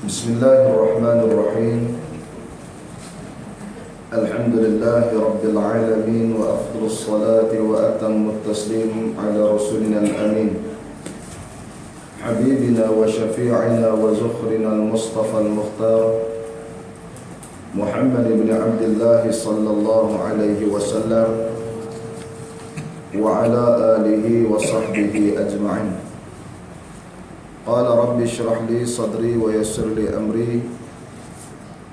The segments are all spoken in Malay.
Bismillahirrahmanirrahim. Alhamdulillahi Rabbil alamin. Wa afdalus salati wa atammut taslim ala rasulina al-amin Habibina wa syafi'ina wa zukhrina al-mustafa al-mukhtar Muhammad ibn Abdullah sallallahu alaihi wasallam wa ala alihi wa sahbihi ajma'in. Qala rabbi shrah li sadri wa yassir li amri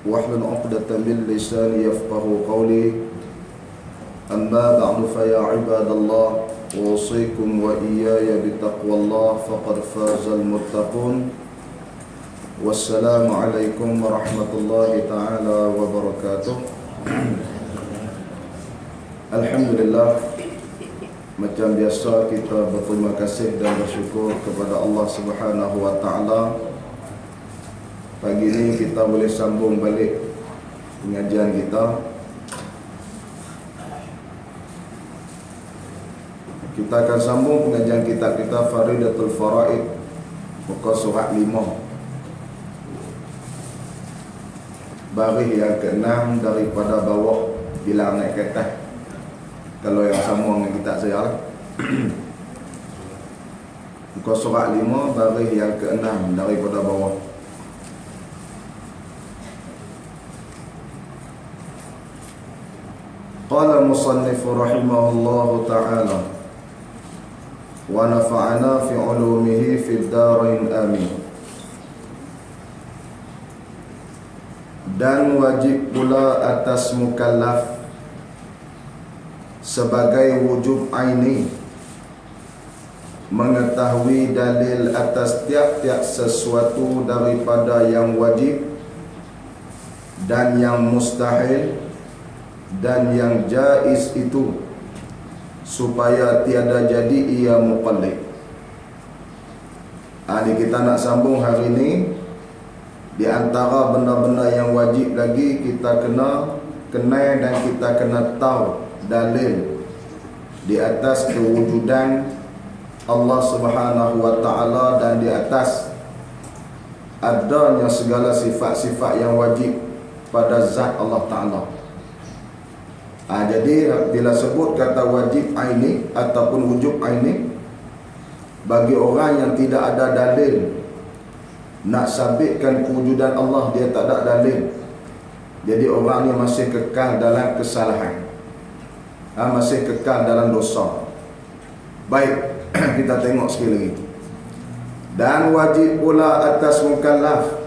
wahlul 'uqdatam min lisani yafqahu qawli. Amma ba'du fa ya ibadallah, usikum wa iyaya bitaqwallah faqad fazal muttaqun. Wassalamu alaikum warahmatullahi ta'ala wabarakatuh. Alhamdulillah, macam biasa kita berterima kasih dan bersyukur kepada Allah Subhanahu wa taala. Pagi ini kita boleh sambung balik pengajian kita. Kita akan sambung pengajian kita Faridatul Faraid, muka surat 5. Baris yang ke-6 daripada bawah bila naik ke atas. Kalau yang sama dengan kitab saya lah. Muka surat 5, baris yang ke-6 daripada bawah. Qala musannifu rahimahullahu ta'ala wa nafa'ana fi ulumihi fid darain amin. Dan wajib pula atas mukallaf sebagai wujub aini mengetahui dalil atas tiap-tiap sesuatu daripada yang wajib dan yang mustahil dan yang jaiz itu, supaya tiada jadi ia muqallid. Ini kita nak sambung hari ini. Di antara benda-benda yang wajib lagi kita kena kenal dan kita kena tahu dalil di atas kewujudan Allah Subhanahu wa taala dan di atas adanya segala sifat-sifat yang wajib pada zat Allah taala. Jadi bila sebut kata wajib aini ataupun wujub aini, bagi orang yang tidak ada dalil nak sabitkan kewujudan Allah, dia tak ada dalil, jadi orang ni masih kekal dalam kesalahan, masih kekal dalam dosa. Baik, kita tengok sekali lagi. Dan wajib pula atas mukallaf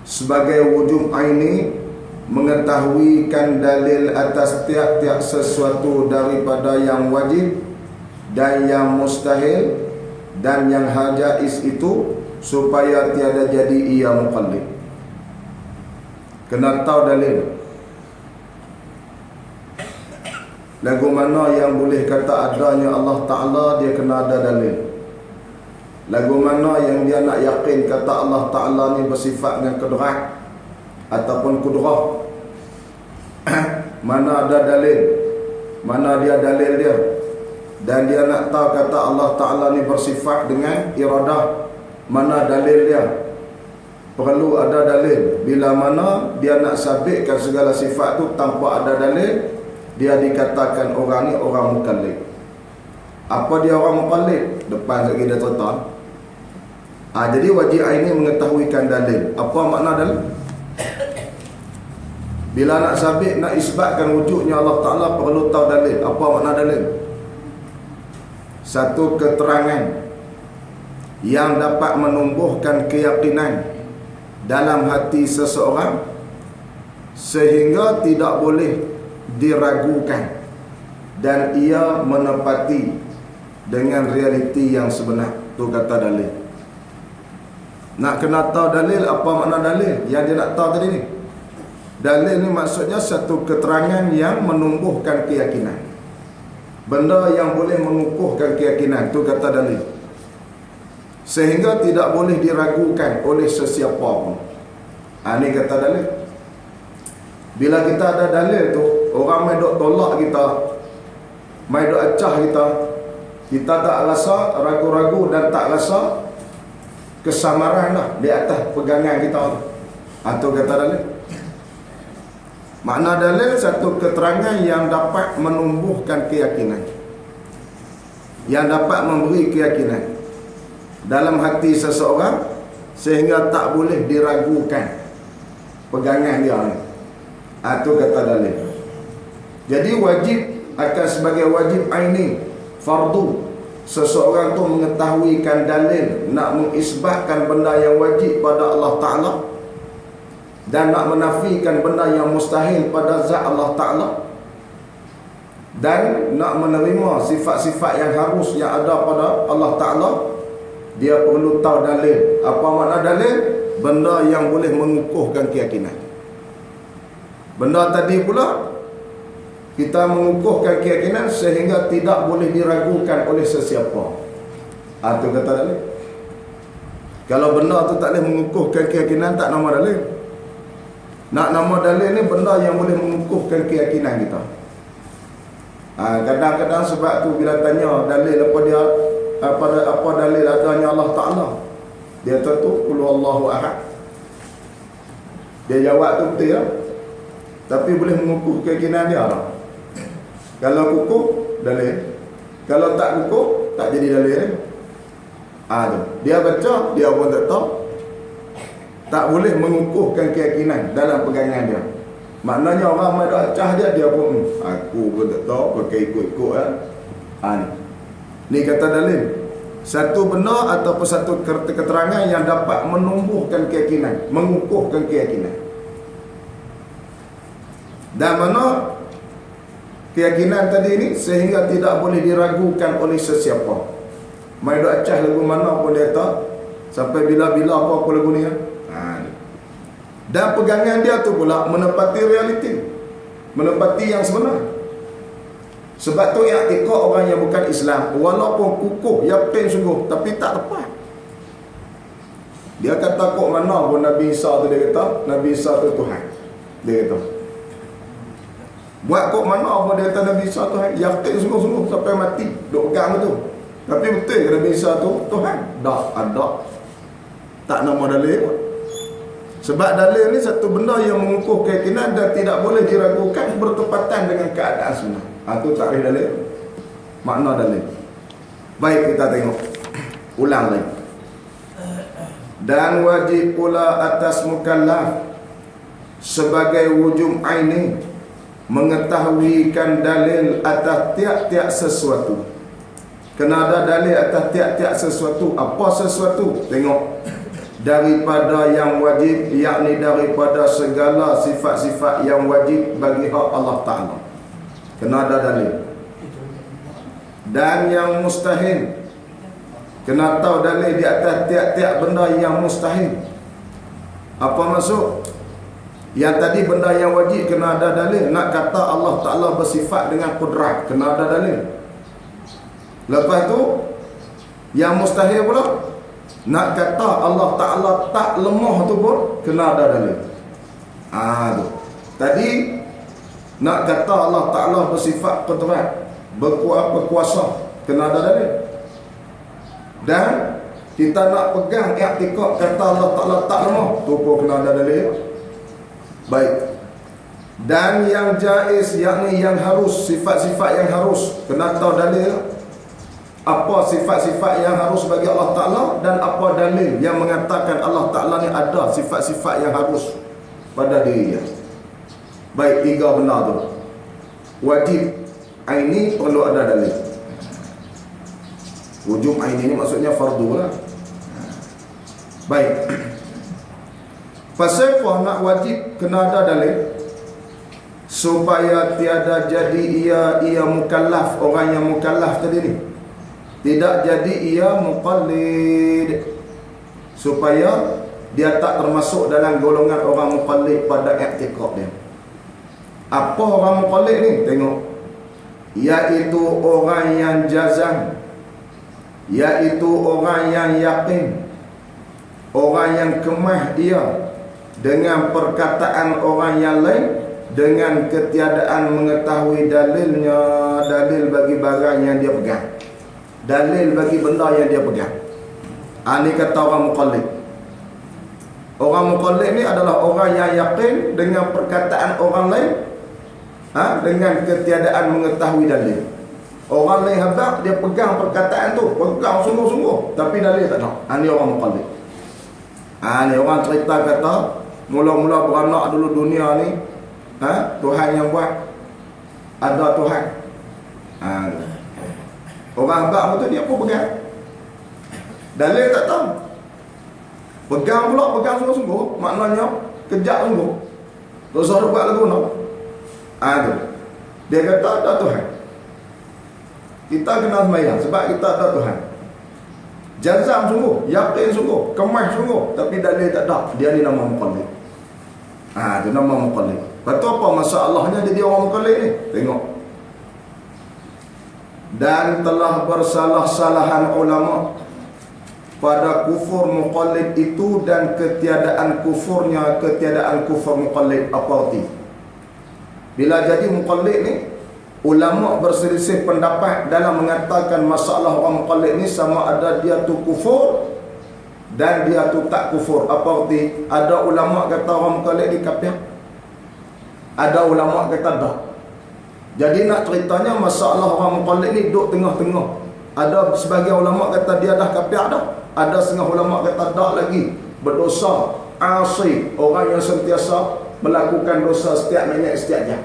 sebagai wujub aini mengetahuikan dalil atas tiap-tiap sesuatu daripada yang wajib dan yang mustahil dan yang jaiz itu, supaya tiada jadi ia muqallid. Kena tahu dalil. Lagu mana yang boleh kata adanya Allah Ta'ala, dia kena ada dalil. Lagu mana yang dia nak yakin kata Allah Ta'ala ni bersifat dengan kudrat ataupun kudrah, mana ada dalil, mana dia dalil dia. Dan dia nak tahu kata Allah Ta'ala ni bersifat dengan iradah, mana dalil dia. Perlu ada dalil. Bila mana dia nak sabitkan segala sifat tu tanpa ada dalil, dia dikatakan orang ni orang muqallid. Apa dia orang muqallid? Depan lagi dia cerita. Jadi wajib ini mengetahuikan dalil. Apa makna dalil? Bila nak sabit, nak isbatkan wujudnya Allah Ta'ala, perlu tahu dalil. Apa makna dalil? Satu keterangan yang dapat menumbuhkan keyakinan dalam hati seseorang sehingga tidak boleh diragukan dan ia menepati dengan realiti yang sebenar. Tu kata dalil. Nak kena tahu dalil. Apa makna dalil yang dia nak tahu tadi ni? Dalil ni maksudnya satu keterangan yang menumbuhkan keyakinan, benda yang boleh mengukuhkan keyakinan. Tu kata dalil, sehingga tidak boleh diragukan oleh sesiapa pun. Ini kata dalil. Bila kita ada dalil tu, orang main dok tolak kita, main dok acah kita tak rasa ragu-ragu dan tak rasa kesamaran lah di atas pegangan kita tu. Atau kata dalil. Makna dalil satu keterangan yang dapat menumbuhkan keyakinan, yang dapat memberi keyakinan dalam hati seseorang sehingga tak boleh diragukan pegangan dia ni. Atau kata dalil. Jadi wajib akan sebagai wajib aini, fardu, seseorang tu mengetahuikan dalil nak mengisbatkan benda yang wajib pada Allah Ta'ala dan nak menafikan benda yang mustahil pada zat Allah Ta'ala, dan nak menerima sifat-sifat yang harus yang ada pada Allah Ta'ala. Dia perlu tahu dalil. Apa makna dalil? Benda yang boleh mengukuhkan keyakinan. Benda tadi pula kita mengukuhkan keyakinan sehingga tidak boleh diragukan oleh sesiapa. Itu kata dalil. Kalau benda tu tak boleh mengukuhkan keyakinan, tak nama dalil. Nak nama dalil ni benda yang boleh mengukuhkan keyakinan kita. Kadang-kadang sebab tu bila tanya dalil apa dia, apa dalil adanya Allah Ta'ala, dia tu qul huwallahu ahad. Dia jawab tu betul lah, tapi boleh mengukuh keyakinan dia lah. Kalau kukuh, dalil. Kalau tak kukuh, tak jadi dalil. Tu. Dia baca, dia pun tak tahu. Tak boleh mengukuhkan keyakinan dalam pegangan dia. Maknanya orang main acah dia pun aku pun tak tahu, pakai ikut-ikut kan. Ni kata dalil. Satu benda ataupun satu keterangan yang dapat menumbuhkan keyakinan, mengukuhkan keyakinan. Dan mana keyakinan tadi ni sehingga tidak boleh diragukan oleh sesiapa. Main acah lagu mana pun dia tahu. Sampai bila-bila apa lagu ni kan. Dan pegangan dia tu pula menepati realiti, menepati yang sebenar. Sebab tu i'tikad orang yang bukan Islam, walaupun kukuh, yakin sungguh, tapi tak tepat. Dia kata kok mana pun Nabi Isa tu, dia kata Nabi Isa tu Tuhan. Dia kata buat kok mana pun dia kata Nabi Isa Tuhan, yakin sungguh-sungguh sampai mati, duk pegang tu. Tapi betul ke Nabi Isa tu Tuhan? Tak ada. Tak nama dalil pun. Sebab dalil ni satu benda yang mengukuh keyakinan dan tidak boleh diragukan bertepatan dengan keadaan sunnah. Itu takrif dalil. Makna dalil. Baik, kita tengok. Ulang lagi. Dan wajib pula atas mukallaf sebagai wujub aini mengetahuikan dalil atas tiap-tiap sesuatu. Kena ada dalil atas tiap-tiap sesuatu. Apa sesuatu? Tengok. Daripada yang wajib, yakni daripada segala sifat-sifat yang wajib bagi hak Allah Ta'ala. Kena ada dalil. Dan yang mustahil, kena tahu dalil di atas tiap-tiap benda yang mustahil. Apa maksud? Yang tadi benda yang wajib kena ada dalil. Nak kata Allah Ta'ala bersifat dengan kudrat, kena ada dalil. Lepas tu yang mustahil pula, nak kata Allah Ta'ala tak lemah tu pun kena ada dalil. Tu. Tadi nak kata Allah Ta'ala bersifat kudrat, berkuasa, kena ada dalil. Dan kita nak pegang i'tikad kata Allah Ta'ala tak lemah, tu pun kena ada dalil. Baik. Dan yang jaiz, yakni yang harus, sifat-sifat yang harus, kena tahu dalil. Apa sifat-sifat yang harus bagi Allah Ta'ala dan apa dalil yang mengatakan Allah Ta'ala ni ada sifat-sifat yang harus pada diri dia. Baik, tiga benda tu. Wajib aini perlu ada dalil. Wujub aini ni maksudnya fardu lah. Baik. Pasal apa nak wajib kena ada dalil? Supaya tiada jadi ia mukallaf, orang yang mukallaf tadi ni tidak jadi ia muqallid, supaya dia tak termasuk dalam golongan orang muqallid pada i'tikad dia. Apa orang muqallid ni? Tengok. Iaitu orang yang jazam, iaitu orang yang yakin, orang yang kemah dia dengan perkataan orang yang lain, dengan ketiadaan mengetahui dalilnya, dalil bagi barang yang dia pegang, dalil bagi benda yang dia pegang. Ini kata orang muqallid. Orang muqallid ni adalah orang yang yakin dengan perkataan orang lain, dengan ketiadaan mengetahui dalil. Orang lain habaq, dia pegang perkataan tu, pegang sungguh-sungguh, tapi dalil tak nak. Ini orang muqallid. Ni orang cerita kata mula-mula beranak dulu dunia ni, Tuhan yang buat, ada Tuhan. Orang habaq betul, dia pun pegang dalil tak tahu, pegang pula, pegang sungguh-sungguh, maknanya kejap sungguh, dosa dia buat lagu nak. Tu dia kata ada Tuhan. Kita kena sembahyang sebab kita ada Tuhan. Jazam sungguh, yakin sungguh, kemas sungguh, tapi dalil tak ada. Dia ni nama muqallid. Dia nama muqallid. Lepas apa masalahnya jadi orang muqallid ni? Tengok. Dan telah bersalah-salahan ulama pada kufur muqallid itu dan ketiadaan kufur muqallid. Apa arti? Bila jadi muqallid ni, ulama berselisih pendapat dalam mengatakan masalah orang muqallid ni sama ada dia tu kufur dan dia tu tak kufur. Apa arti? Ada ulama kata orang muqallid ni kafir, ada ulama kata tak. Jadi nak ceritanya masalah orang muqallid ni duduk tengah-tengah. Ada sebagian ulama kata dia dah kafir dah, ada setengah ulama kata tak lagi, berdosa, asi, orang yang sentiasa melakukan dosa setiap minit setiap jam.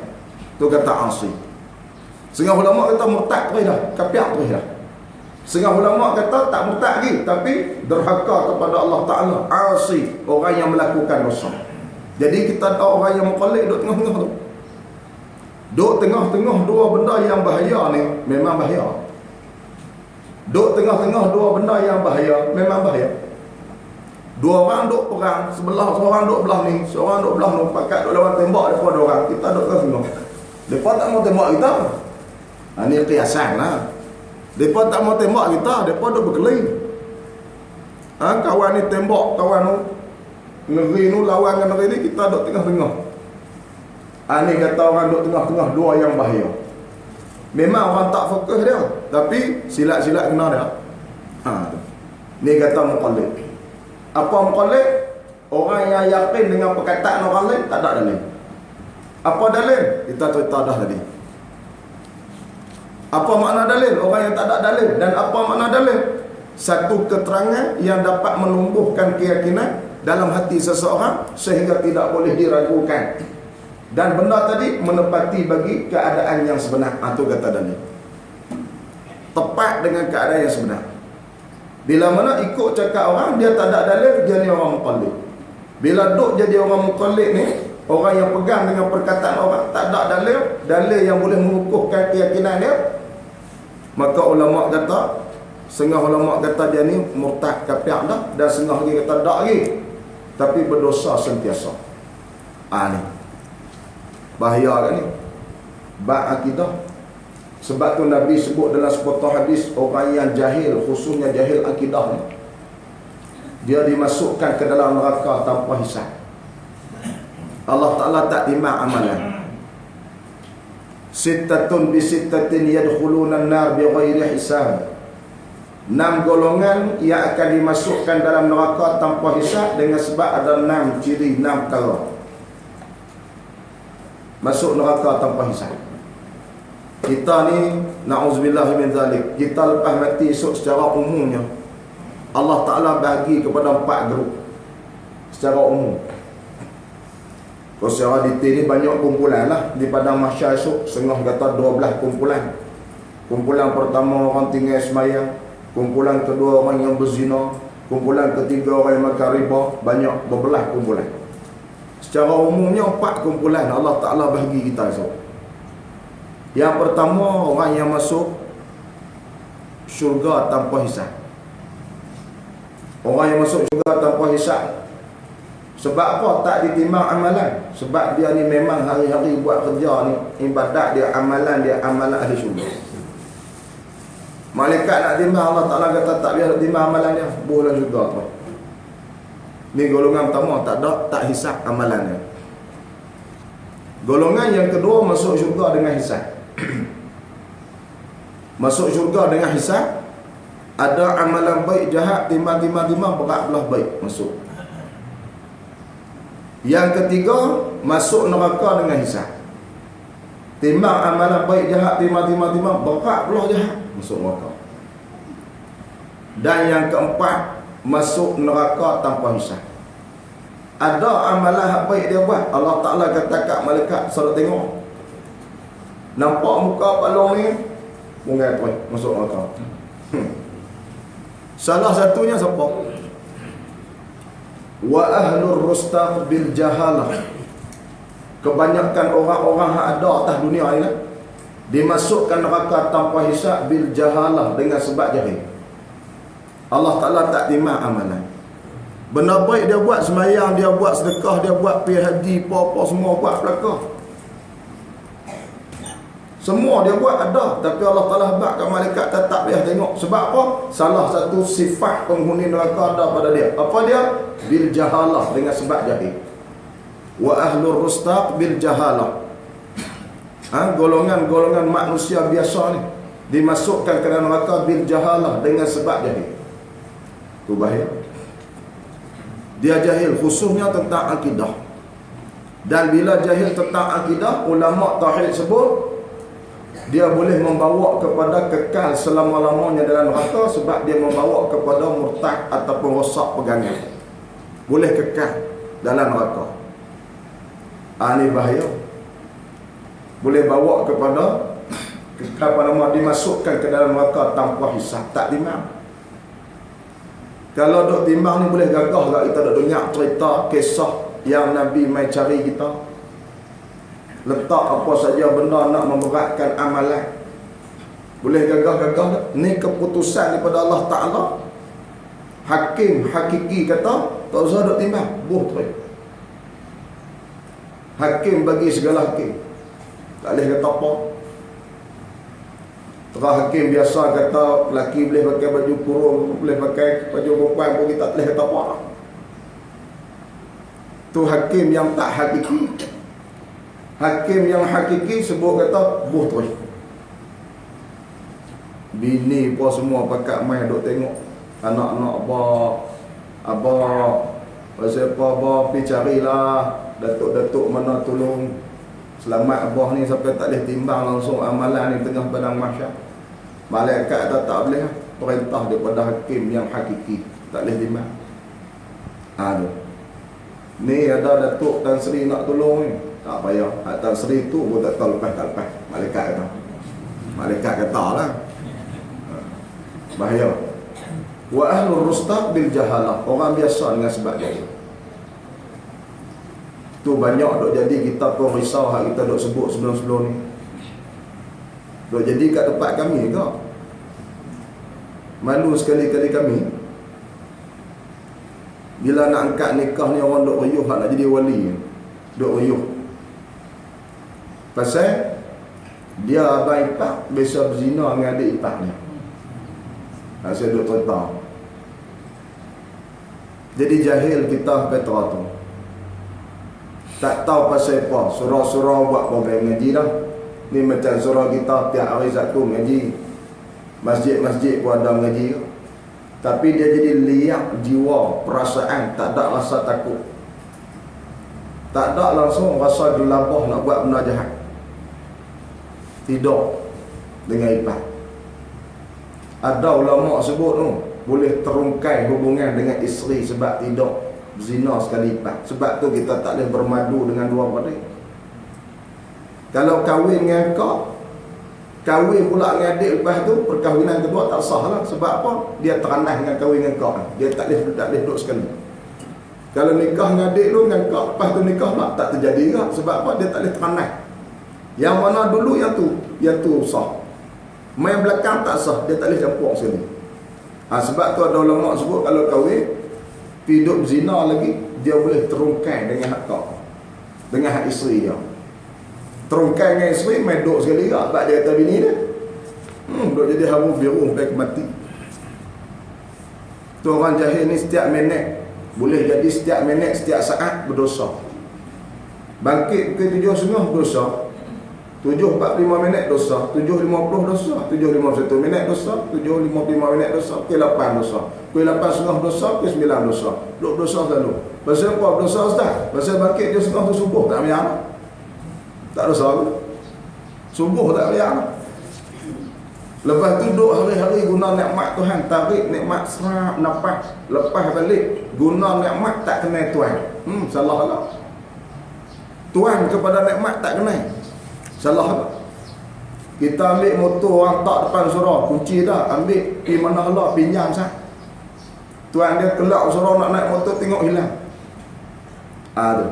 Tu kata asi. Setengah ulama kata murtad terus dah, kafir terus dah. Setengah ulama kata tak murtad lagi, tapi derhaka kepada Allah Ta'ala, asi, orang yang melakukan dosa. Jadi kita tahu orang yang muqallid duduk tengah-tengah tu. Duduk tengah-tengah dua benda yang bahaya ni, memang bahaya. Duduk tengah-tengah dua benda yang bahaya, memang bahaya. Dua orang duduk perang, sebelah seorang duduk belah ni, seorang duduk belah ni, pakat duduk lawan tembak daripada orang, kita duduk tengah-tengah. Mereka tak mau tembak kita. Ini kiasan lah. Mereka tak mau tembak kita, mereka duduk berkeliling. Kawan ni tembak, kawan ni negeri ni lawan dengan negeri ni, kita duduk tengah-tengah. Ini kata orang duduk tengah-tengah dua yang bahaya. Memang orang tak fokus dia, tapi silat-silat kena dia. Ni kata muqallid. Apa muqallid? Orang yang yakin dengan perkataan orang lain, tak ada dalil. Apa dalil? Kita cerita dah tadi. Apa makna dalil? Orang yang tak ada dalil. Dan apa makna dalil? Satu keterangan yang dapat menumbuhkan keyakinan dalam hati seseorang sehingga tidak boleh diragukan. Dan benda tadi menepati bagi keadaan yang sebenar. Itu kata dalil. Tepat dengan keadaan yang sebenar. Bila mana ikut cakap orang, dia tak ada dalil, dia ni orang muqallid. Bila duk jadi orang muqallid ni, orang yang pegang dengan perkataan orang, tak ada dalil, dalil yang boleh mengukuhkan keyakinan dia, maka ulama kata, setengah ulama kata dia ni murtad kafir dah, dan setengah lagi kata tak lagi, tapi berdosa sentiasa. Ni bahaya kan ni, bab akidah. Sebab tu Nabi sebut dalam sepotong hadis, orang yang jahil, khususnya jahil akidah ni, dia dimasukkan ke dalam neraka tanpa hisab. Allah Ta'ala tak timbang amalan. Sittatun bisittatin yadkhuluna an-nar bighairi hisab. 6 golongan yang akan dimasukkan dalam neraka tanpa hisab dengan sebab ada 6 ciri, 6 perkara. Masuk neraka tanpa hisab. Kita ni na'udzubillah min zalik, kita lepas mati esok secara umumnya Allah Ta'ala bagi kepada 4 grup secara umum. Kalau secara detail ni banyak kumpulan lah di padang mahsyar esok. Setengah kata 12 kumpulan. Kumpulan pertama orang tinggal sembahyang, kumpulan kedua orang yang berzina, kumpulan ketiga orang yang makan riba. Banyak berbelah kumpulan. Secara umumnya 4 kumpulan Allah Ta'ala bagi kita esok. Yang pertama, orang yang masuk syurga tanpa hisab. Orang yang masuk syurga tanpa hisab. Sebab apa? Tak ditimbang amalan. Sebab dia ni memang hari-hari buat kerja ni, ibadat dia, amalan ahli syurga. Malaikat nak timbang, Allah Ta'ala kata tak biar timbang amalan dia, boleh juga tu. Ni golongan pertama, tak hisab amalan dia. Golongan yang kedua masuk syurga dengan hisab. Masuk syurga dengan hisab. Ada amalan baik jahat timbang berat belah baik masuk. Yang ketiga, masuk neraka dengan hisab. Timbang amalan baik jahat timbang berat belah jahat masuk neraka. Dan yang keempat, masuk neraka tanpa hisab. Ada amalan hak baik dia buat, Allah Ta'ala kata kat malaikat, salat tengok, nampak muka palong ni, bungai pun masuk neraka. Salah satunya siapa? Wa ahlur rustaq bil jahalah. Kebanyakan orang-orang yang ada atas dunia ni dimasukkan neraka tanpa hisab bil jahalah, dengan sebab jahil. Allah Ta'ala tak terima amalan. Benda baik dia buat, sembahyang dia buat, sedekah dia buat, pergi haji, apa-apa semua buat belaka. Semua dia buat ada, tapi Allah Ta'ala habaq kat malaikat tetap dia tengok. Sebab apa? Salah satu sifat penghuni neraka ada pada dia. Apa dia? Bil jahalah, dengan sebab jahil. Wa ahlur rustaq bil jahalah. Golongan-golongan manusia biasa ni dimasukkan ke dalam neraka bil jahalah, dengan sebab jahil. Itu bahaya. Dia jahil khususnya tentang akidah. Dan bila jahil tentang akidah, ulama tauhid sebut dia boleh membawa kepada kekal selama-lamanya dalam neraka, sebab dia membawa kepada murtad ataupun rosak pegangan. Boleh kekal dalam neraka. Ini bahaya. Boleh bawa kepada dimasukkan ke dalam neraka tanpa hisab, tak timbang. Kalau duk timbang ni boleh gagah kat kita duk dengar cerita kisah yang Nabi mai cari kita. Letak apa saja benda nak memberatkan amalan. Boleh gagah-gagah tak? Ni keputusan daripada Allah Ta'ala. Hakim hakiki kata tak usah duk timbang, buh terus. Hakim bagi segala hakim, tak boleh kata apa. Terah hakim biasa kata lelaki boleh pakai baju kurung, boleh pakai baju perempuan pun kita tak boleh kata apa. Tu hakim yang tak hakiki. Hakim yang hakiki sebut kata buh terus. Bini pun semua pakat main duk tengok anak-anak apa pasal apa pergi carilah datuk-datuk mana tolong selamat abah ni sampai tak boleh timbang langsung amalan ni tengah padang mahsyar. Malaikat tak boleh perintah daripada hakim yang hakiki, tak boleh timbang. Ni ada datuk Tan Sri nak tolong ni, tak payah. Tan Sri tu pun tak tahu lepas tak lepas. Malaikat kata lah. Bahaya. Wa ahlur rustaq bil jahalah, orang biasa dengan sebab jahil. Tu banyak dok jadi kita pun risau hak kita dok sebut sebelum-sebelum ni. Dok jadi kat tempat kami ke? Malu sekali-kali kami bila nak angkat nikah ni, orang dok riuh nak jadi wali. Dok riuh pasal dia abang ipar biasa berzina dengan adik ipar ni. Saya duk cerita. Jadi jahil kita Petra tu. Tak tahu pasal apa. Surah-surah buat program ngaji dah. Ni macam surah kita tiap hari Sabtu ngaji. Masjid-masjid pun ada ngaji. Tapi dia jadi liak jiwa, perasaan, tak ada rasa takut. Tak ada langsung rasa gelabah nak buat benda jahat. Tidur dengan ipar. Ada ulama sebut tu boleh terungkai hubungan dengan isteri sebab tidur zina sekali ipar. Sebab tu kita tak boleh bermadu dengan dua beradik. Kalau kahwin dengan kau, kahwin pula dengan adik lepas tu, perkahwinan kedua tak sah lah. Sebab apa? Dia teranah dengan kahwin dengan kau. Dia tak boleh duduk sekali. Kalau nikah dengan adik lu dengan kau, lepas tu nikah pula tak terjadi juga. Sebab apa? Dia tak boleh teranah. Yang mana dulu yang tu sah. Main belakang tak sah, dia tak boleh campur sekali. Sebab tu ada ulama sebut kalau kahwin hidup zina lagi, dia boleh terungkai dengan hak kau, dengan hak isteri dia. Terungkai dengan isteri, main duduk sekali juga. Sebab dia kata bini dia duduk jadi harum biru sampai mati. Tu orang jahil ni setiap minit, boleh jadi setiap minit, setiap saat berdosa. Bangkit pukul 7.30 berdosa, 7.45 minit dosa, 7.50 dosa, 7.51 minit dosa, 7.55 minit dosa, pukul 8 dosa, pukul 8.30 dosa, pukul 9 dosa. Duk dosa selalu. Pasal apa dosa Ustaz? Pasal bangkit dia setengah tu subuh tak payah. Tak dosa ke? Subuh tak payah. Lepas tu duduk hari-hari guna nikmat Tuhan, tarik nikmat serap nafas, lepas balik guna nikmat tak kenal Tuhan. Salah lah. Tuhan kepada nikmat tak kenal. Salah lah. Kita ambil motor orang tak depan surau, kunci dah, ambil pergi mana lah, pinjam sah. Tuan dia kelak surau nak naik motor tengok hilang. Tu.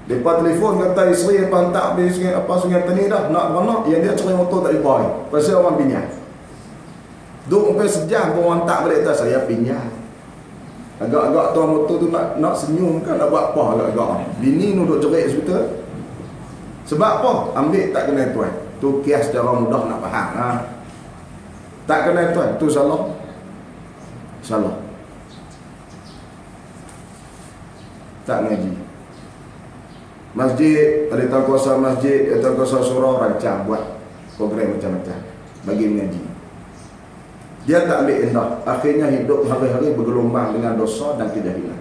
Lepas telefon kata isteri apa hantar pergi sungai Tani dah nak beranak, yang dia cari motor tak dibawa. Pasal orang pinjam. Duk sampai sejam pun orang tak balik atas, saya pinjam. Agak-agak tuan motor tu nak senyum kan, nak buat apa agak-agak. Bini ni duk jerit hospital. Sebab apa? Ambil tak kenal Tuhan. Tu kias secara mudah nak faham. Tak kenal Tuhan, tu salah. Salah. Tak ngaji. Masjid, ada tuan kuasa masjid, ada tuan kuasa surau rancang buat program macam-macam bagi mengaji. Dia tak ambil indah. Akhirnya hidup hari-hari bergelombang dengan dosa dan kejahilan.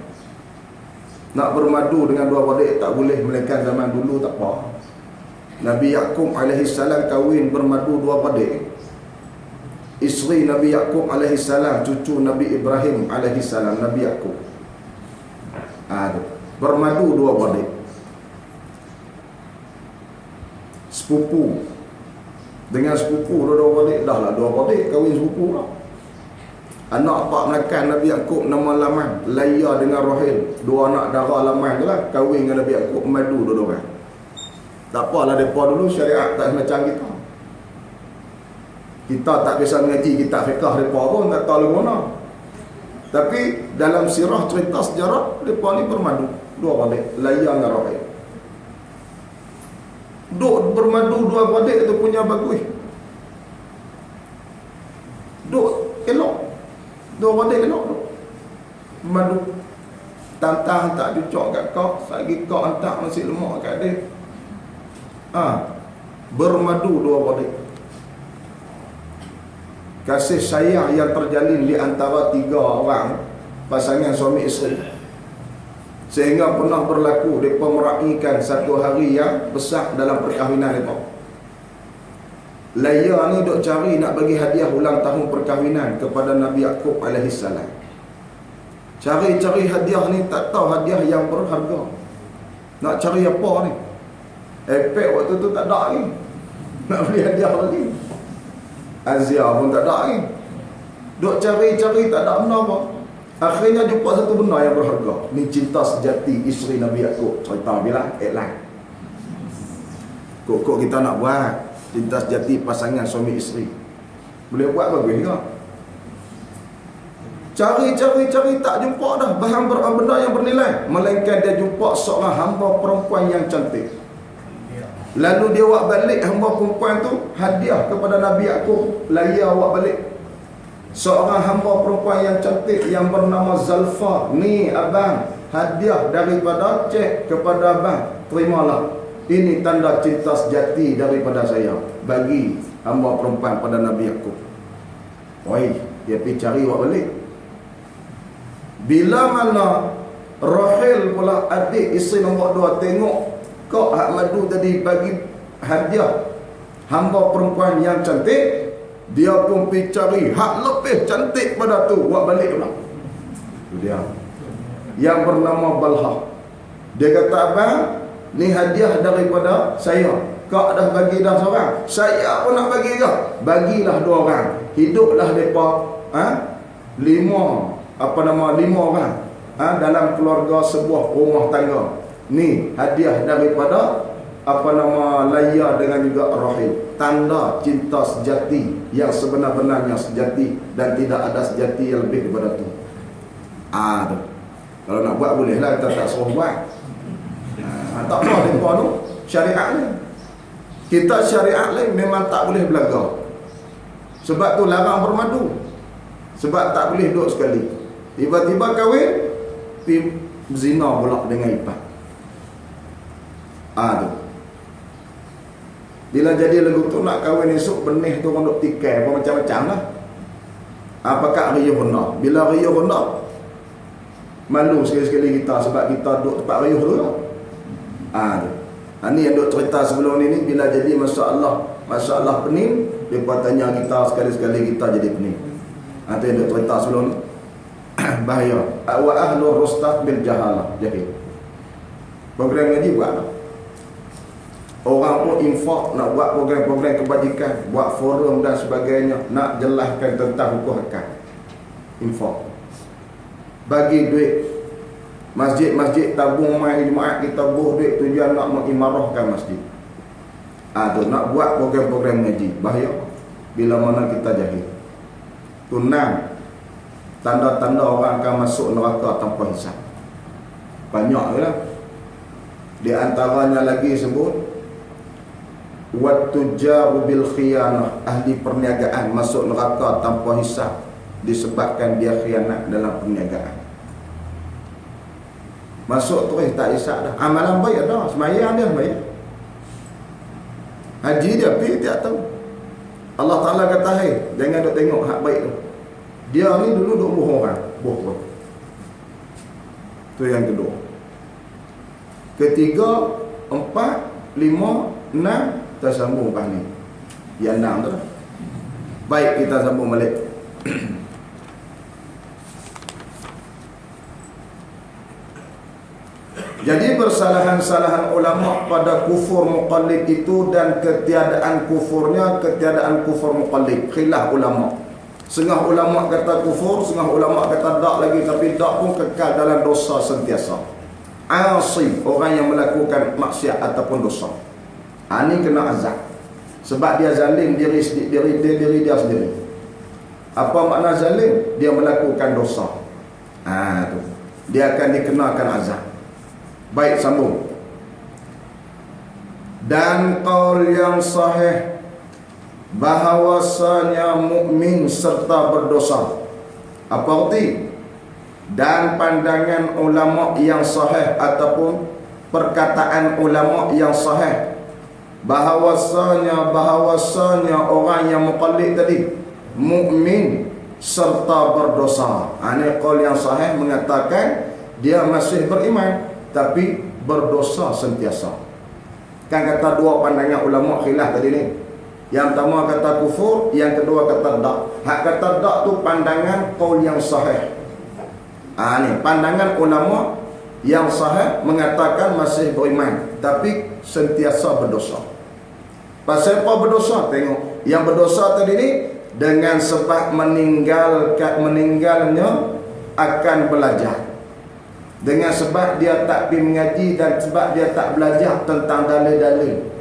Nak bermadu dengan dua wadik tak boleh, melainkan zaman dulu tak apa. Nabi Yaqub alaihi salam kahwin bermadu dua wadik. Isteri Nabi Yaqub alaihi salam cucu Nabi Ibrahim alaihi salam, Nabi Yaqub. Bermadu dua wadik. Sepupu dengan sepupu dua wadik, dah lah dua wadik kahwin sepupu lah. Anak pak menakan Nabi Yaqub nama Laman, Laya dengan Rahil, dua anak darah Laman tu lah, kahwin dengan Nabi Yaqub, madu dua orang. Tak apalah depa dulu syariat tak macam kita. Kita tak biasa mengaji kitab fiqh depa pun tak tahu mana. Tapi dalam sirah cerita sejarah depa ni bermadu dua wadik, Laya dengan Rahil. Duk bermadu dua wadik tu punya bagus. Duk elok. Dua wadik elok tu. Madu. Tantang tak cucuk kat kau, lagi kau hantar nasi lemak kat dia. Bermadu dua wadik. Kasih sayang yang terjalin di antara tiga orang pasangan suami isteri. Sehingga pernah berlaku mereka meraihkan satu hari yang besar dalam perkahwinan mereka. Laya ni duk cari nak bagi hadiah ulang tahun perkahwinan kepada Nabi Yaqub alaihi salam. Cari-cari hadiah ni tak tahu hadiah yang berharga. Nak cari apa ni? Epek waktu tu tak ada lagi. Nak beli hadiah lagi. Azia pun tak ada lagi. Duk cari-cari tak ada benda apa. Akhirnya jumpa satu benda yang berharga. Ni cinta sejati isteri Nabi Yaqub. Cerita bila iklan. Kok kita nak buat cinta sejati pasangan suami isteri. Boleh buat bagus ke? Cari tak jumpa dah bahan benda yang bernilai, melainkan dia jumpa seorang hamba perempuan yang cantik. Lalu dia buat balik hamba perempuan tu hadiah kepada Nabi Yaqub. Laya buat balik seorang hamba perempuan yang cantik yang bernama Zalfa. Ni abang, hadiah daripada cek kepada abang, terimalah. Ini tanda cinta sejati daripada saya bagi hamba perempuan pada Nabi Yaqub. Oi, dia pergi cari buat balik. Bila mana Rahil pula adik isteri nombor 2 tengok kok hak madu tadi bagi hadiah hamba perempuan yang cantik, dia pun pergi cari hak lebih cantik pada tu buat balik pula. Itu dia yang bernama Balha. Dia kata, abang, ni hadiah daripada saya. Kau dah bagi dah seorang, saya pun nak bagi ke? Bagilah 2 orang. Hiduplah mereka 5 orang dalam keluarga sebuah rumah tangga. Ni hadiah daripada Laya dengan juga Rahil. Tanda cinta sejati yang sebenar-benarnya sejati, dan tidak ada sejati yang lebih daripada tu. Tu. Kalau nak buat bolehlah, kita tak suruh buat. Tak apa mereka tu syariat ni. Kita syariat lain memang tak boleh belaga. Sebab tu larang bermadu. Sebab tak boleh duduk sekali. Tiba-tiba kahwin, pergi berzina pula dengan ipar. Tu. Bila jadi lagu tu nak kahwin esok, benih tu orang duk tikai apa macam-macam lah. Apakah riuh hendak? Bila riuh hendak, malu sekali-sekali kita sebab kita duduk tempat riuh tu lah. Ni yang duk cerita sebelum ni, bila jadi masalah pening, mereka tanya kita sekali-sekali kita jadi pening. Tu yang duk cerita sebelum ni. Bahaya. Wa ahlur rustaq bil jahalah, jahil. Program ngaji buat lah. Orang pun infak nak buat program-program kebajikan, buat forum dan sebagainya, nak jelaskan tentang hukum akad. Infak. Bagi duit masjid-masjid tabung mai jemaat kita buh duit tujuan nak mengimarahkan masjid. Tu nak buat program-program ngaji. Bahaya bila mana kita jahil. Tunang tanda-tanda orang akan masuk neraka tanpa hisab. Banyak lah. Di antaranya lagi sebut wattujaru bil khiyanah, ahli perniagaan masuk neraka tanpa hisab disebabkan dia khianat dalam perniagaan. Masuk terus tak hisab dah. Amalan baik ada, sembahyang dia baik. Haji dia pergi tak tahu. Allah Taala kata, "Hai, jangan duk tengok hak baik tu. Dia ni dulu duk bohong orang, bohong." Tu yang kedua. Ketiga, 4, 5, 6 kita sambung lepas ni. Yang 6 tu lah. Baik, kita sambung balik. Jadi persalahan-salahan ulama pada kufur muqallid itu dan ketiadaan kufurnya, ketiadaan kufur muqallid, khilaf ulama. Setengah ulama kata kufur, setengah ulama kata tak lagi, tapi tak pun kekal dalam dosa sentiasa. Asi, orang yang melakukan maksiat ataupun dosa. Ini kena azab. Sebab dia zalim diri dia sendiri. Apa makna zalim? Dia melakukan dosa. Tu. Dia akan dikenakan azab. Baik, sambung. Dan qaul yang sahih bahawasanya mukmin serta berdosa. Apa arti? Dan pandangan ulama yang sahih ataupun perkataan ulama yang sahih bahawasanya orang yang muqallid tadi mukmin serta berdosa. Ini qaul yang sahih mengatakan dia masih beriman tapi berdosa sentiasa. Kan kata dua pandangan ulama khilaf tadi ni. Yang pertama kata kufur, yang kedua kata dak. Hak kata dak tu pandangan qaul yang sahih. Ni pandangan ulama yang sahih mengatakan masih beriman tapi sentiasa berdosa. Pasal apa berdosa? Tengok, yang berdosa tadi ni dengan sebab meninggalnya akan belajar. Dengan sebab dia tak pergi mengaji dan sebab dia tak belajar tentang dalil-dalil.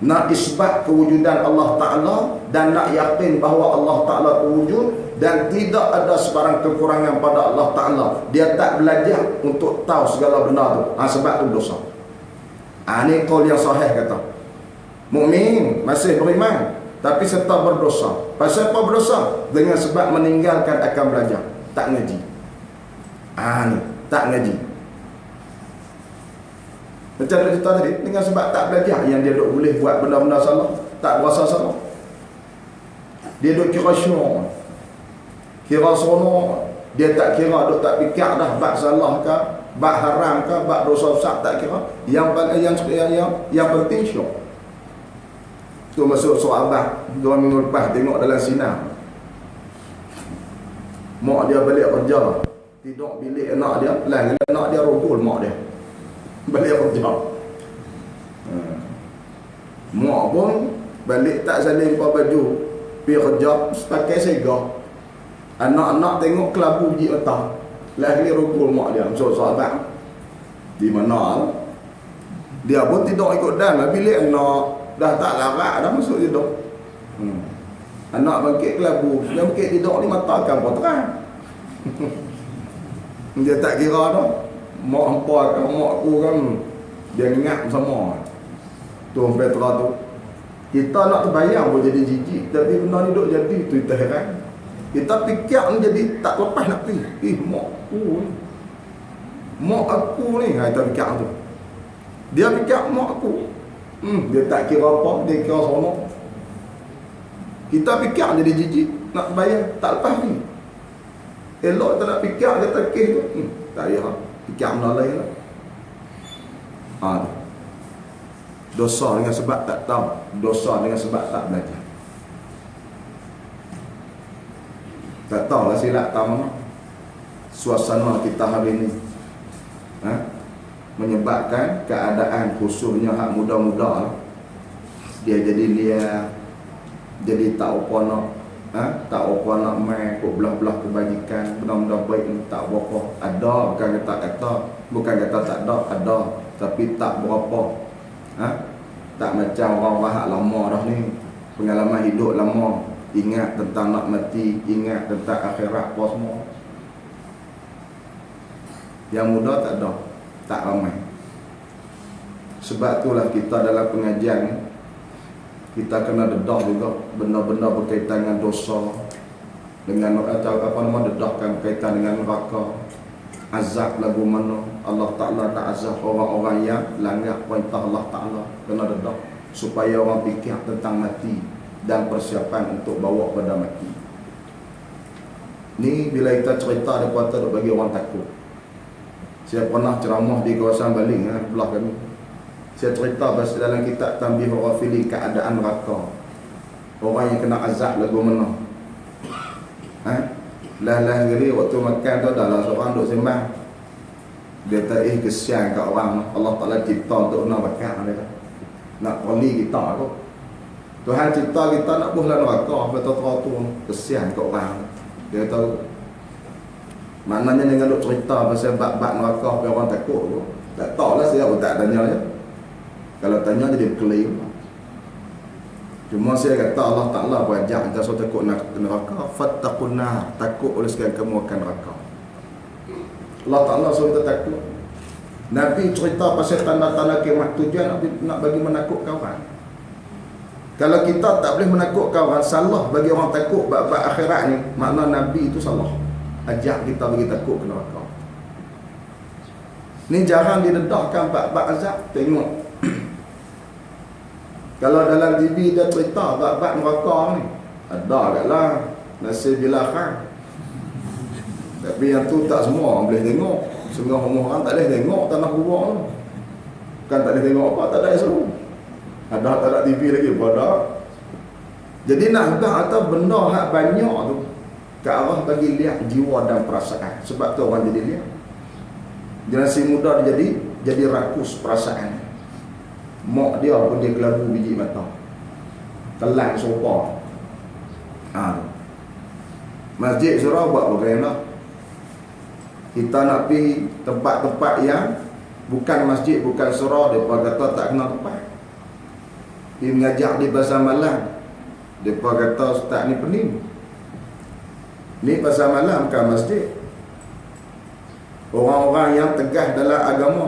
Nak isbat kewujudan Allah Ta'ala dan nak yakin bahawa Allah Ta'ala terwujud dan tidak ada sebarang kekurangan pada Allah Ta'ala. Dia tak belajar untuk tahu segala benda tu. Sebab tu dosa. Ini qaul yang sahih kata. Mukmin masih beriman tapi serta berdosa. Pasal apa berdosa? Dengan sebab meninggalkan akan belajar, tak ngaji. Ni tak ngaji. Macam ada cerita tadi, dengan sebab tak belajar yang dia duk boleh buat benda-benda salah, tak berasa salah. Dia duk kira syur, kira sono, dia tak kira, duk tak fikir dah bab salah ke, bab haram ke, bab dosa besar, tak kira. Yang penting syur. Tu masuk surah Abah 2 minggu lepas, tengok dalam sinar. Mak dia balik kerja, tidur bilik anak dia, lain anak dia rogol mak dia. Balik kerja. Mak pun balik tak saling pakai baju, pergi kerja pakai sega. Anak-anak tengok kelabu di otak, lain rogol mak dia. Masuk surah Abah. Di mana? Dia pun tidur ikut dan bilik anak. Dah tak larat dah masuk tidur. Anak bangkit kelabu, dia bangkit tidur ni mata akan terang. Dia tak kira dah. Mak hampa kan, mak aku kan dia ingat sama. Tu Petra tu. Kita nak terbayang boleh jadi jijik, tapi benda ni duk jadi tu kita heran. Kita fikir ni jadi tak lepas nak pergi. Mak aku ni. Mak aku ni, kita fikir tu. Dia fikir mak aku. Dia tak kira apa, dia kira seronok. Kita fikir jadi jijik, nak bayar, tak lepas ni. Elok tak nak fikir, kata kes tu. Tak payah, fikir benda lain lah. Dosa dengan sebab tak tahu, dosa dengan sebab tak belajar. Tak tahulah silap tak mana. Suasana kita hari ini menyebabkan keadaan khususnya hak muda-muda dia jadi liar, jadi tak apa nak tak apa nak main kok belah-belah kebajikan, benda-benda baik ni tak berapa. Ada, bukan kata tak ada, tapi tak berapa. Tak macam orang-orang hak lama dah ni, pengalaman hidup lama, ingat tentang nak mati, ingat tentang akhirat apa semua. Yang muda tak ada, tak ramai. Sebab itulah kita dalam pengajian ni, kita kena dedah juga benda-benda berkaitan dengan dosa, dengan dedahkan berkaitan dengan neraka, azab lagu mana Allah Ta'ala nak azab orang-orang yang langgar perintah Allah Ta'ala. Kena dedah supaya orang fikir tentang mati dan persiapan untuk bawa pada mati. Ni bila kita cerita dia kata bagi orang takut. Saya pernah ceramah di kawasan Baling, belah kami. Saya cerita pasal dalam kitab Tanbih Ghafilin keadaan neraka. Orang yang kena azab lagu mana. Lah geri waktu makan tu dah lah seorang duk sembang. Dia tak kesian kat orang. Allah Ta'ala cipta untuk nak bakar dia. Nak poli kita tu. Tuhan cipta kita nak buh dalam neraka. Betul-betul tu kesian kat orang. Dia tahu. Maknanya dengan duk cerita pasal bab-bab neraka orang takut tu. Tak tahu lah saya pun tak tanya je. Kalau tanya jadi klaim. Cuma saya kata Allah Ta'ala berajak kita so takut neraka. Fattaqun nar, takut oleh sekalian kamu akan neraka. Allah Ta'ala suruh kita takut. Nabi cerita pasal tanda-tanda kiamat tujuan nak bagi menakutkan orang. Kalau kita tak boleh menakutkan orang, salah bagi orang takut bab-bab akhirat ni, makna Nabi itu salah. Ajak kita bagi takut ke neraka. Ni jarang didedahkan bab-bab azab. Tengok kalau dalam TV dia cerita bab-bab neraka ni, ada agaklah nasib bil akhir. Tapi yang tu tak semua orang boleh tengok. Semua orang tak boleh tengok tanah kubur tu. Bukan tak boleh tengok apa, tak ada yang seru. Ada tak ada TV lagi pada. Jadi nak hendak atau benda hak banyak tu ke arah bagi lihat jiwa dan perasaan. Sebab tu orang jadi lihat. Generasi muda dia jadi rakus perasaan. Mak dia pun dia kelabu biji mata. Telan sopa. Masjid surau buat bagaimana? Kita nak pergi tempat-tempat yang bukan masjid, bukan surau, mereka kata tak kena tempat. Pergi mengajak di pasar malam, mereka kata ustaz ni pening. Ni pasar malam bukan masjid. Orang-orang yang tegas dalam agama,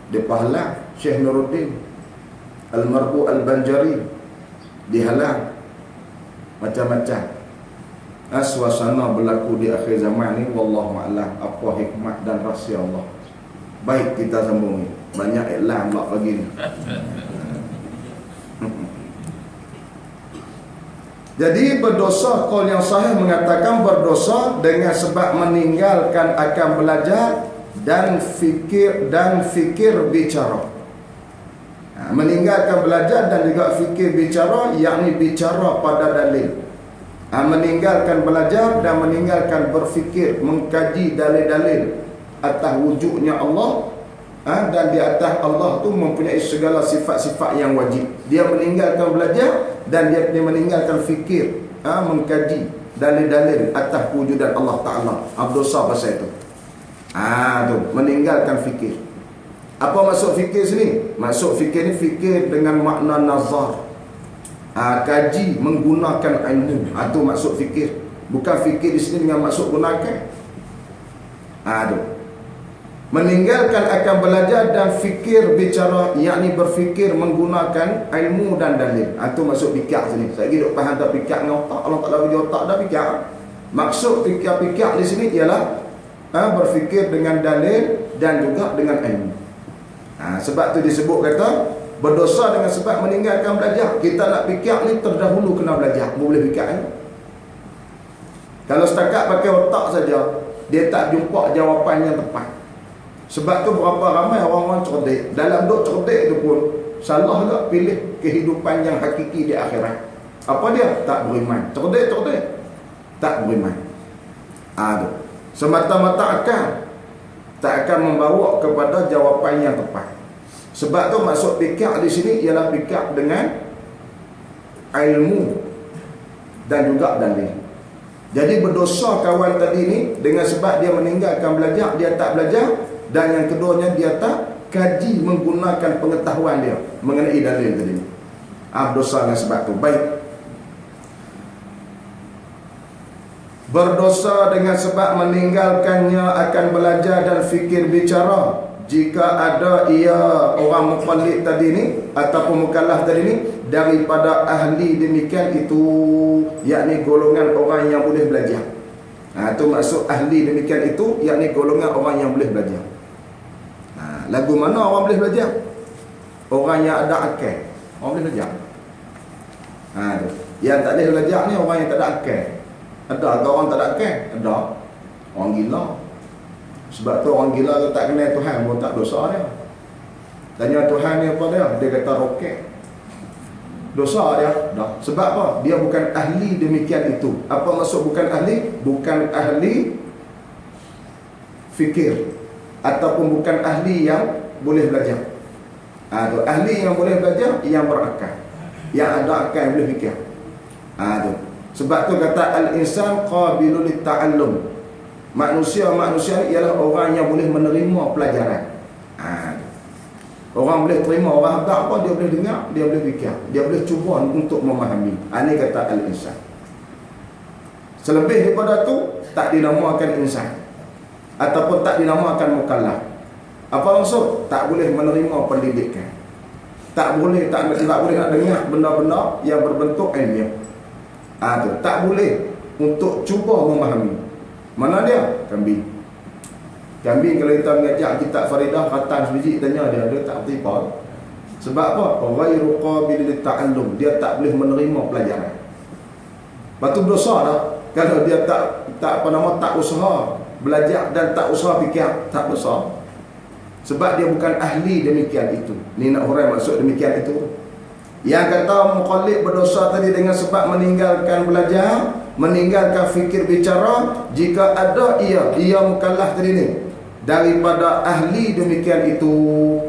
mereka halang. Syekh Nuruddin Al-Marbu Al-Banjari dihalang. Macam-macam suasana berlaku di akhir zaman ni. Wallahu a'lam apa hikmah dan rahsia Allah. Baik, kita sambung ni. Banyak iklan pula pagi ni. Jadi berdosa, qaul yang sahih mengatakan berdosa dengan sebab meninggalkan akan belajar dan fikir bicara. Meninggalkan belajar dan juga fikir bicara, yakni bicara pada dalil. Meninggalkan belajar dan meninggalkan berfikir, mengkaji dalil-dalil atas wujudnya Allah, dan di atas Allah tu mempunyai segala sifat-sifat yang wajib. Dia meninggalkan belajar dan dia meninggalkan fikir, mengkaji dalil-dalil atas wujudan Allah Ta'ala. Dosa pasal itu. Tu meninggalkan fikir. Apa maksud fikir sini? Maksud fikir ni fikir dengan makna nazar. Kaji menggunakan ilmu. Itu maksud fikir. Bukan fikir di sini dengan maksud gunakan. Tu. Meninggalkan akan belajar dan fikir bicara, yakni berfikir menggunakan ilmu dan dalil. Itu maksud fikir sini. Saya hidup faham tak fikir dengan otak. Allah tak bagi otak dah fikir. Maksud fikir di sini ialah berfikir dengan dalil dan juga dengan ilmu. Sebab tu disebut kata Berdosa dengan sebab meninggalkan belajar. Kita nak fikir ni terdahulu kena belajar. Boleh fikir ni. Kalau setakat pakai otak saja, dia tak jumpa jawapan yang tepat. Sebab tu berapa ramai orang-orang cerdik, dalam duk cerdik tu pun salah tak pilih kehidupan yang hakiki di akhirat. Apa dia? Tak beriman. Cerdik tak beriman. Semata-mata akal tak akan membawa kepada jawapan yang tepat. Sebab tu maksud fikir di sini ialah fikir dengan ilmu dan juga dalil. Jadi berdosa kawan tadi ni dengan sebab dia meninggalkan belajar, dia tak belajar, dan yang keduanya dia tak kaji menggunakan pengetahuan dia mengenai dalil tadi. Berdosa dengan sebab tu. Baik. Berdosa dengan sebab meninggalkannya akan belajar dan fikir bicara. Jika ada ia orang mukallid tadi ni ataupun mukallaf tadi ni daripada ahli demikian itu, yakni golongan orang yang boleh belajar. Itu maksud ahli demikian itu, yakni golongan orang yang boleh belajar. Lagu mana orang boleh belajar? Orang yang ada akal. Orang boleh belajar. Yang tak boleh belajar ni orang yang tak ada akal. Ada ke orang tak ada akal? Ada. Orang gila. Sebab tu orang gila tu tak kenal Tuhan pun tak dosa dia. Tanya Tuhan ni apa dia? Dia kata roket. Dosa dia? Dah. Sebab apa? Dia bukan ahli demikian itu. Apa maksud bukan ahli? Bukan ahli fikir. Ataupun bukan ahli yang boleh belajar. Ahli yang boleh belajar, yang berakal, yang ada akal, yang boleh fikir. Sebab tu kata al-insan qabilul lit-ta'allum. Manusia ni ialah orang yang boleh menerima pelajaran. Orang boleh terima, orang tak apa, dia boleh dengar, dia boleh fikir, dia boleh cuba untuk memahami. Ini kata al-insan. Selebih daripada tu tak dinamakan insan ataupun tak dinamakan mukallaf. Apa maksud? Tak boleh menerima pendidikan. Tak boleh nak dengar benda-benda yang berbentuk ilmiah. Tak boleh untuk cuba memahami. Mana dia? Kambing. Kambing kalau kita mengajak kitab Faridah khatam sebiji, tanya dia tak erti apa. Sebab apa? Ghairu qabil lit-ta'allum. Dia tak boleh menerima pelajaran. Batu berdosa dah kalau dia tak usaha belajar dan tak usaha fikir, tak berdosa. Sebab dia bukan ahli demikian itu. Ni nak hurai maksud demikian itu. Yang kata muqallid berdosa tadi dengan sebab meninggalkan belajar, meninggalkan fikir bicara, jika ada ia mukallaf tadi ni daripada ahli demikian itu.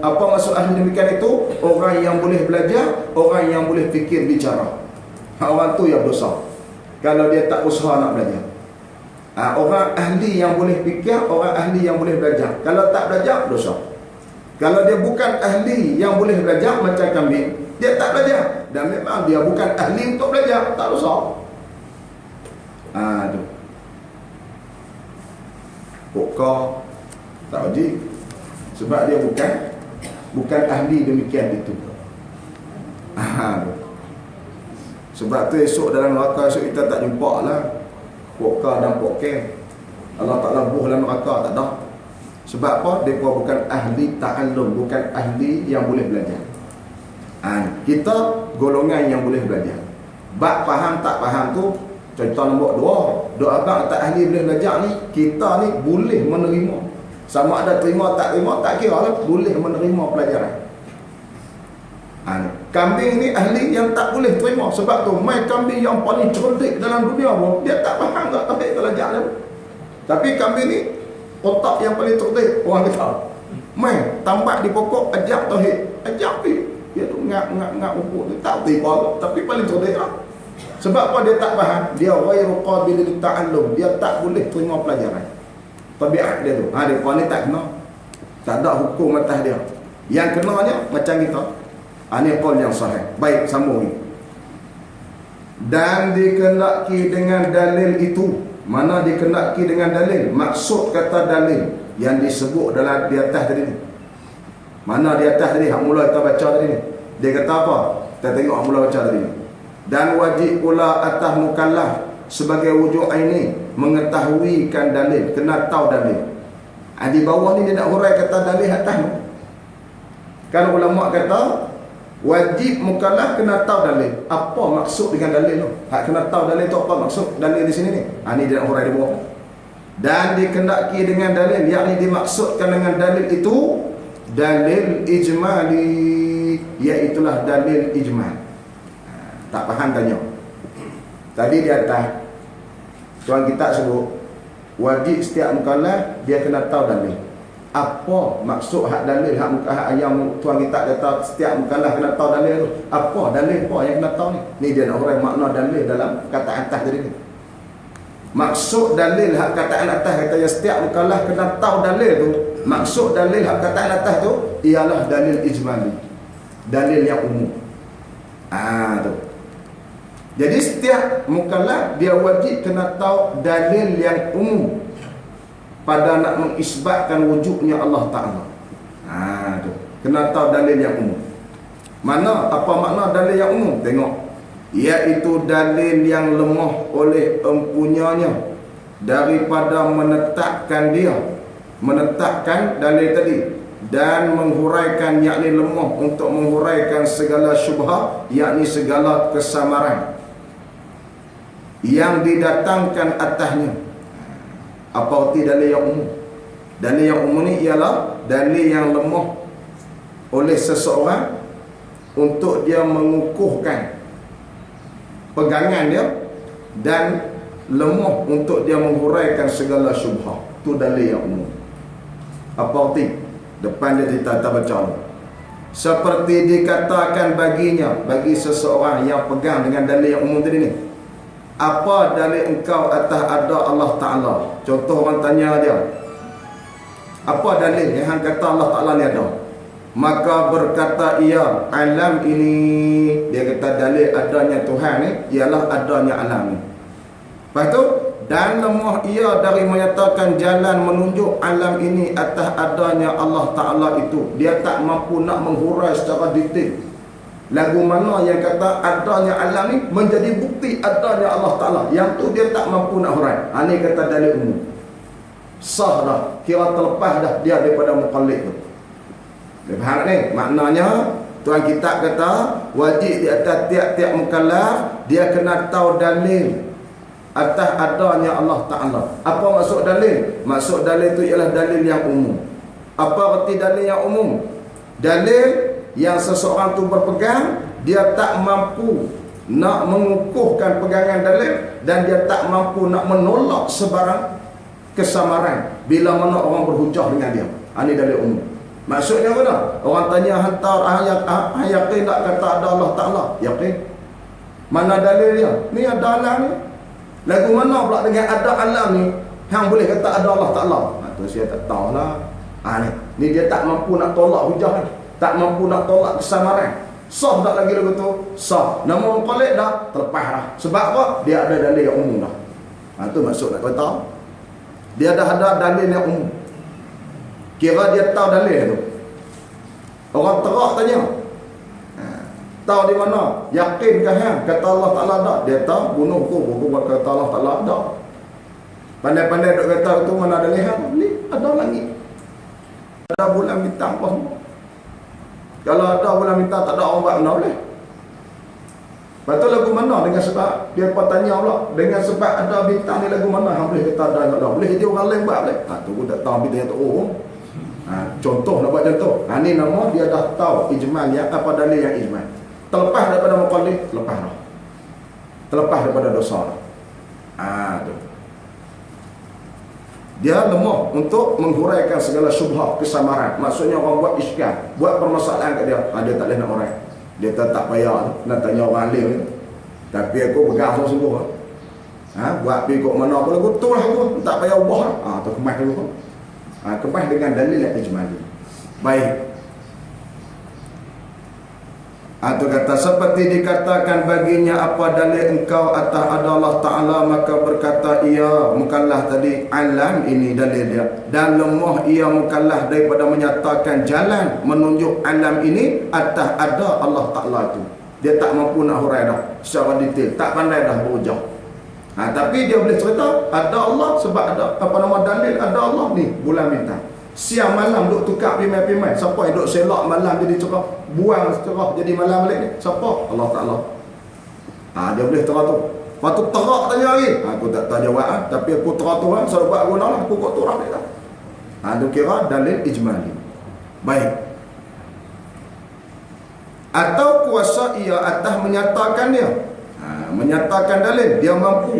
Apa maksud ahli demikian itu? Orang yang boleh belajar, orang yang boleh fikir bicara. Orang tu yang berdosa kalau dia tak usaha nak belajar. Orang ahli yang boleh fikir, orang ahli yang boleh belajar. Kalau tak belajar, dosa. Kalau dia bukan ahli yang boleh belajar macam kambing, dia tak belajar, dan memang dia bukan ahli untuk belajar, tak dosa. Pokok tak wajib. Sebab dia bukan ahli demikian itu. Sebab tu esok dalam neraka esok kita tak jumpa lah pokok dan pokok. Allah Ta'ala buh dalam neraka, tak ada. Sebab apa? Mereka bukan ahli ta'allum, bukan ahli yang boleh belajar. Kita golongan yang boleh belajar. Bab faham tak faham tu contoh nombor 2. Duk abang tak ahli boleh belajar ni, kita ni boleh menerima. Sama ada terima tak kira lah, boleh menerima pelajaran. Kambing ni ahli yang tak boleh terima. Sebab tu mai kambing yang paling cerdik dalam dunia pun dia tak faham tak tauhid belajar dia. Tapi kambing ni otak yang paling cerdik, orang kata. Mai tambat di pokok ajak tauhid, ajak dia tu ngak pokok tu tak tiba tapi paling cerdik lah. Sebab apa? Dia tak faham, dia ghairu qabil lit-ta'allum, dia tak boleh terima pelajaran. Tabiat dia tu. Dia ni tak kena. Tak ada hukum atas dia. Yang kena dia macam kita. Ini qaul yang sahih. Baik, sambung ni. Dan dikenaki dengan dalil itu. Mana dikenaki dengan dalil? Maksud kata dalil yang disebut dalam di atas tadi ni. Mana di atas tadi? Hak mula kita baca tadi ni. Dia kata apa? Kita tengok hak mula baca tadi ni. Dan wajib pula atas mukallaf sebagai wujud ini mengetahuikan dalil, kena tahu dalil. Di bawah ni dia nak hurai kata dalil atas ni. Kan ulama kata Wajib mukallaf kena tahu dalil. Apa maksud dengan dalil tu? Hak kena tahu dalil tu apa maksud dalil di sini ni? Ni dia nak hurai di bawah. Dan dikendaki dengan dalil, yakni dimaksudkan dengan dalil itu dalil ijmali, iaitulah dalil ijmal. Tak faham tanya. Tadi di atas tuan kita sebut wajib setiap mukallaf dia kena tahu dalil. Apa maksud hak dalil, hak yang tuan kita kata setiap mukallaf kena tahu dalil tu? Apa dalil apa yang kena tahu ni? Ni dia nak hurai makna dalil dalam kata atas tadi ni. Maksud dalil hak kataan atas kata yang setiap mukallaf kena tahu dalil tu. Maksud dalil hak kataan atas tu ialah dalil ijmali, dalil yang umum. Tu. Jadi setiap mukallaf dia wajib kena tahu dalil yang umum pada nak mengisbatkan wujudnya Allah Ta'ala. Tu. Kena tahu dalil yang umum. Mana? Apa makna dalil yang umum? Tengok. Iaitu dalil yang lemah oleh empunyanya daripada menetapkan dia. Menetapkan dalil tadi. Dan menghuraikan, yakni lemah untuk menghuraikan segala syubhat, yakni segala kesamaran yang didatangkan atasnya. Apa arti dalil yang umum? Dalil yang umum ni ialah dalil yang lemah oleh seseorang untuk dia mengukuhkan pegangan dia dan lemah untuk dia menghuraikan segala syubhat. Itu dalil yang umum. Apa arti? Depan dia kita baca. Seperti dikatakan baginya, bagi seseorang yang pegang dengan dalil yang umum tadi ni, apa dalil engkau atas ada Allah Ta'ala? Contoh orang tanya dia, apa dalil yang kata Allah Ta'ala ni ada? Maka berkata ia, alam ini, dia kata dalil adanya Tuhan ni ialah adanya alam ni. Lepas tu, dan lemah ia dari menyatakan jalan menunjuk alam ini atas adanya Allah Ta'ala itu. Dia tak mampu nak menghurai secara detail lagu mana yang kata adanya alam ni menjadi bukti adanya Allah Ta'ala. Yang tu dia tak mampu nak hurai. Ini kata dalil umum. Sah dah, kira terlepas dah dia daripada muqallid tu. Dia faham ni? Maknanya tuan kitab kata wajib di atas tiap-tiap mukallaf dia kena tahu dalil atas adanya Allah Ta'ala. Apa maksud dalil? Maksud dalil itu ialah dalil yang umum. Apa arti dalil yang umum? Dalil yang seseorang tu berpegang, dia tak mampu nak mengukuhkan pegangan dalil dan dia tak mampu nak menolak sebarang kesamaran bila mana orang berhujah dengan dia. Ini dalil umum. Maksudnya apa? Orang tanya hantar yakin tak kata ada Allah Ta'ala? Yakin. Mana dalil dia? Ni ada alam ni. Lagu mana pula dengan ada alam ni yang boleh kata ada Allah Ta'ala? Tu saya tak tahulah. Ni dia tak mampu nak tolak hujah ni. Tak mampu nak tolak kesamaran. Sah tak lagi lagu tu? Sah. Nama muqallid dah, terlepas dah. Sebab apa? Dia ada dalil yang umum dah. Tu maksud nak kata. Dia dah ada dalil yang umum. Kira dia tahu dalil tu. Orang terak tanya. Tahu di mana? Yakinkah yang kata Allah Ta'ala ada? Dia tahu bunuh aku kata Allah Ta'ala ada. Pandai-pandai duk kata tu mana ada lihat? Ni ada langit. Ada bulan bintang apa semua. Kalau ada bulan bintang tak ada orang buat mana boleh. Lepas tu lagu mana dengan sebab dia pun tanya pula dengan sebab ada bintang ni lagu mana yang boleh kata ada boleh jadi orang lain buat boleh. Tu pun tak tahu bintang tu contoh nak buat contoh. Ni nama dia dah tahu ijmal ya, apa dalil yang ijmal. Terlepas daripada muqallid, terlepas dah. Terlepas daripada dosa dah. Tu. Dia lemah untuk menghuraikan segala syubhat kesamaran. Maksudnya orang buat iskal, buat permasalahan kat dia. Dia tak boleh nak hurai. Dia tak payah nak tanya orang alim ni. Tapi aku pegang sungguh-sungguh. Buat pergi kok mana aku lagu tu lah aku. Tak payah ubah lah. Tu kemas dulu. Kemas dengan dalil yang ijmali. Baik. Atau kata seperti dikatakan baginya apa dalil engkau atas ada Allah Ta'ala, maka berkata ia mukallaf tadi alam ini dalil dia, dan lemah ia mukallaf daripada menyatakan jalan menunjuk alam ini atas ada Allah Ta'ala itu. Dia tak mampu nak hurai dah secara detail, tak pandai dah berhujah. Tapi dia boleh cerita ada Allah sebab ada apa nama dalil ada Allah ni bulan bintang. Siang malam duk tukar pimai-pimai. Siapa yang duk selak malam jadi cerah, buang cerah jadi malam balik ni? Siapa? Allah Ta'ala. Dia boleh terah tu. Lepas tu terak tanya lagi. Aku tak tahu jawab tapi aku terah tu kan. Sebab buat guna lah. Aku kok turah dia lah. Itu kira dalil ijmali. Baik. Atau kuasa ia atas menyatakan dia. Menyatakan dalil. Dia mampu.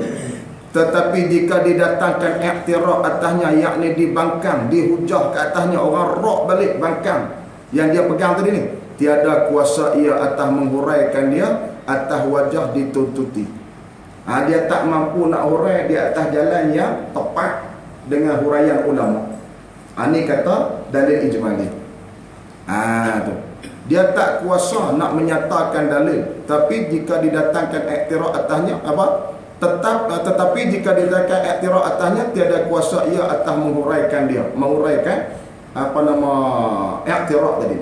Tetapi jika didatangkan iktiraf atasnya, yakni dibangkang, dihujah ke atasnya, orang rok balik bangkang yang dia pegang tadi ni, tiada kuasa ia atas menghuraikan dia atas wajah dituntuti. Dia tak mampu nak hurai di atas jalan yang tepat dengan huraian ulama. Ini kata dalil ijmali. Tu. Dia tak kuasa nak menyatakan dalil, tapi jika didatangkan iktiraf atasnya tetapi jika didatangkan iktiraf atasnya, tiada kuasa ia atas menguraikan dia. Menguraikan iktiraf tadi.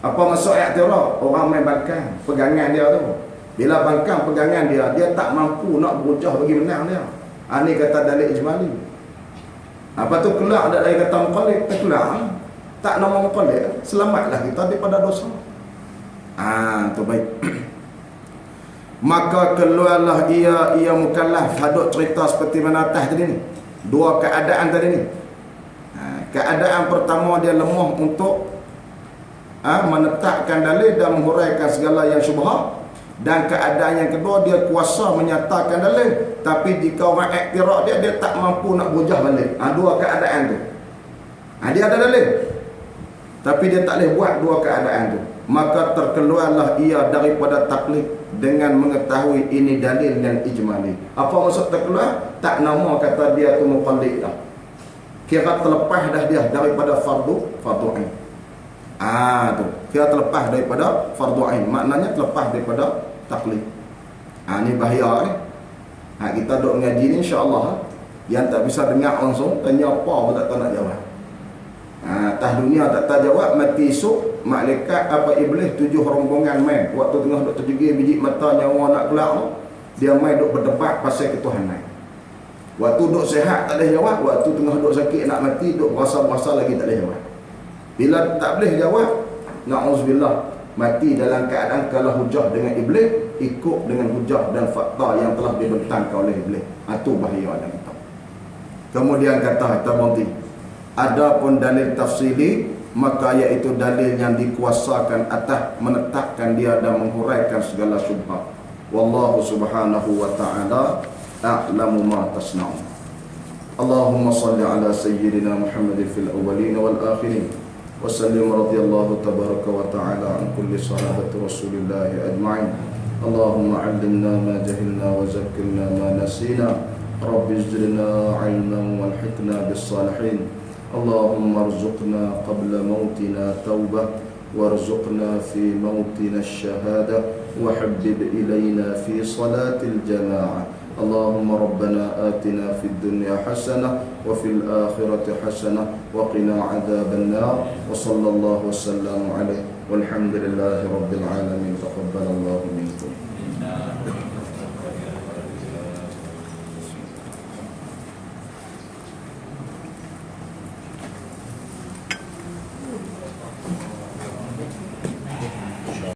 Apa maksud iktiraf? Orang main bangkang pegangan dia tu. Bila bangkang pegangan dia, dia tak mampu nak berujah bagi menang dia. Ini kata dalil ijmali. Apa tu kelak ada dari kata muqallid, terkelak. Tak nama muqallid, selamatlah kita daripada dosa. Tu baik. Maka keluarlah ia mukallaf. Hadut cerita seperti mana atas tadi ni. Dua keadaan tadi ni. Keadaan pertama dia lemah untuk menetapkan dalil dan menghuraikan segala yang syubhat. Dan keadaan yang kedua dia kuasa menyatakan dalil, tapi jika orang iktiraf dia tak mampu nak bujah balik. Dua keadaan tu. Dia ada dalil, tapi dia tak boleh buat dua keadaan tu. Maka terkeluarlah ia daripada taklid dengan mengetahui ini dalil yang ijmali. Apa maksud terkeluar? Tak nama kata dia tu muqallid dah. Kira terlepas dah dia daripada fardu ain. Tu. Kira terlepas daripada fardu ain. Maknanya terlepas daripada taklid. Ni bahaya ni. Kita duk mengaji ni insya-Allah. Yang tak bisa dengar langsung, tanya apa pun tak tahu nak jawab. Atas dunia tak tahu jawab, mati esok malaikat iblis 7 rombongan main. Waktu tengah duk terjegi biji mata nyawa nak keluar tu, dia main duk berdebat pasal ketuhanan. Waktu duk sihat tak boleh jawab, waktu tengah duk sakit nak mati duk berasa-berasa lagi tak boleh jawab. Bila tak boleh jawab, na'udzubillah, mati dalam keadaan kalah hujah dengan iblis, ikut dengan hujah dan fakta yang telah dibentangkan oleh iblis. Itu bahaya dalam kita. Kemudian kata Tabari, adapun dalil tafsili, maka iaitu dalil yang dikuasakan atas menetapkan dia dan menghuraikan segala syubhat. Wallahu subhanahu wa ta'ala a'lamu ma tasna'un. Allahumma salli ala sayyidina Muhammadin fil awwalin wal akhirin wa sallim radiyallahu tabaraka wa ta'ala an kulli sahabati rasulillahi ajma'in. Allahumma 'allimna ma jahilna wa zakkirna ma nasina. Rabbi zidna 'ilman walhiqna bis salihin. Allahumma arzuqna qabla mautina taubah warzuqna fi mautina ash-shahadah wa habbib ilayna fi salatil jamaah. Allahumma rabbana atina fid dunya hasanah wa fil akhirati hasanah wa qina adzaban nar. Wa sallallahu wasallam alaihi walhamdulillahi rabbil alamin. Taqabbalallahu minkum.